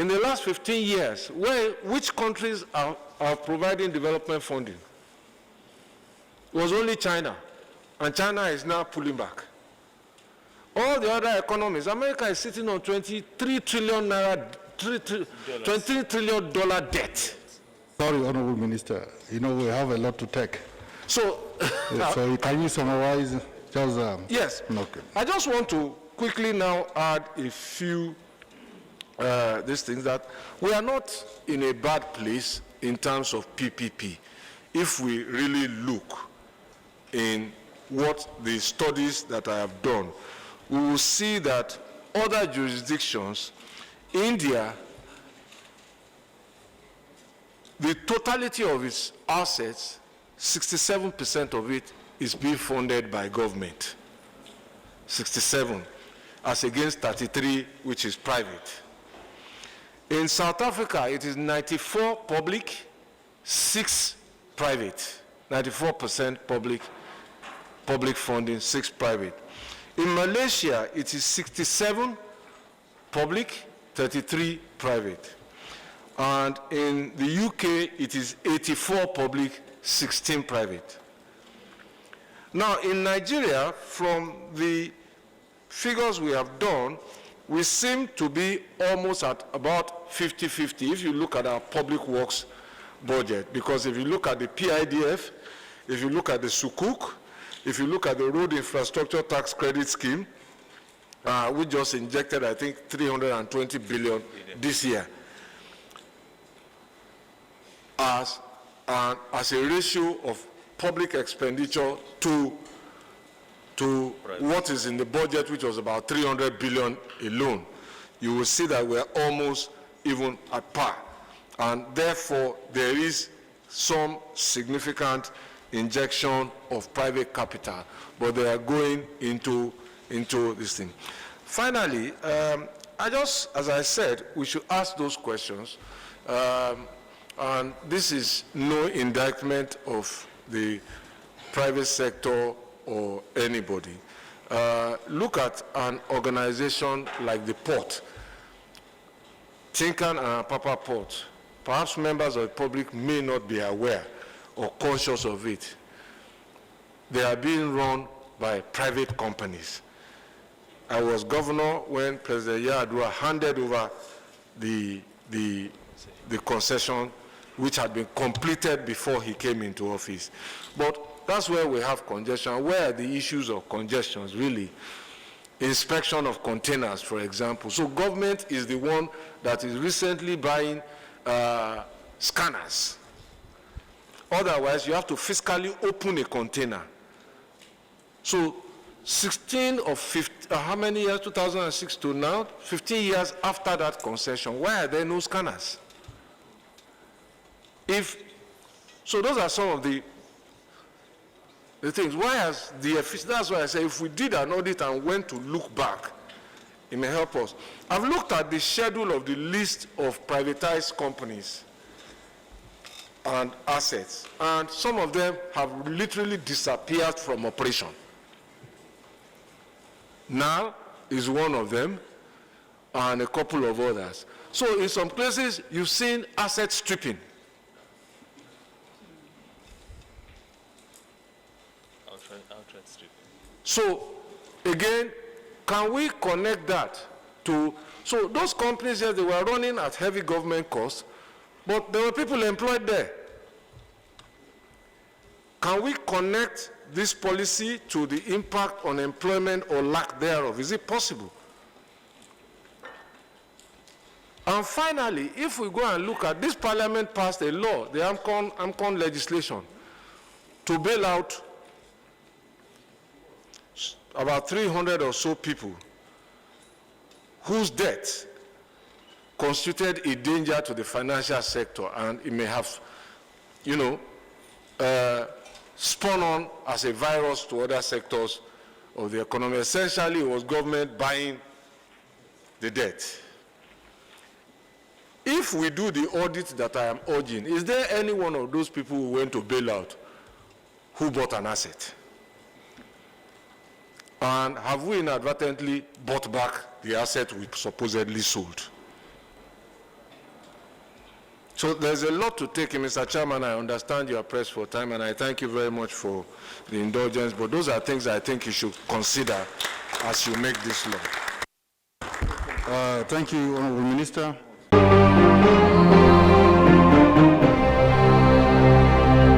in the last 15 years, which countries are providing development funding? It was only China, and China is now pulling back. All the other economies, America is sitting on 23 trillion naira, $23 trillion debt. Sorry, Honorable Minister, we have a lot to take. So, so can you summarize? Yes. Okay. I just want to quickly now add a few these things, that we are not in a bad place in terms of PPP if we really look in what the studies that I have done. We will see that other jurisdictions, India, the totality of its assets, 67% of it is being funded by government. 67, as against 33, which is private. In South Africa, it is 94 public, 6 private. 94% public funding, 6 private. In Malaysia, it is 67 public, 33 private. And in the UK, it is 84 public, 16 private. Now, in Nigeria, from the figures we have done, we seem to be almost at about 50-50 if you look at our public works budget. Because if you look at the PIDF, if you look at the Sukuk, if you look at the Road Infrastructure Tax Credit Scheme, we just injected, I think, 320 billion this year as a ratio of public expenditure to what is in the budget, which was about 300 billion alone. You will see that we're almost even at par. And therefore, there is some significant injection of private capital, but they are going into this thing. Finally, as I said, we should ask those questions. And this is no indictment of the private sector or anybody. Look at an organization like the port, Tinkan and Apapa Port. Perhaps members of the public may not be aware or conscious of it. They are being run by private companies. I was governor when President Yar'Adua handed over the concession, which had been completed before he came into office. But that's where we have congestion. Where are the issues of congestions, really? Inspection of containers, for example. So government is the one that is recently buying scanners. Otherwise, you have to physically open a container. So 16 of 15, how many years, 2006 to now? 15 years after that concession, why are there no scanners? So those are some of the things. Why has that's why I say if we did an audit and went to look back, it may help us. I've looked at the schedule of the list of privatized companies and assets, and some of them have literally disappeared from operation. Now is one of them, and a couple of others. So in some places, you've seen asset stripping. Outright stripping. So again, can we connect that to, so those companies, yes, they were running at heavy government costs, but there were people employed there. Can we connect this policy to the impact on employment or lack thereof? Is it possible? And finally, if we go and look at this, parliament passed a law, the AMCON legislation, to bail out about 300 or so people whose debt constituted a danger to the financial sector, and it may have, spun on as a virus to other sectors of the economy. Essentially, it was government buying the debt. If we do the audit that I am urging, is there any one of those people who went to bail out who bought an asset? And have we inadvertently bought back the asset we supposedly sold? So there's a lot to take in, Mr. Chairman. I understand you are pressed for time, and I thank you very much for the indulgence, but those are things I think you should consider as you make this law. Thank you, Honorable Minister.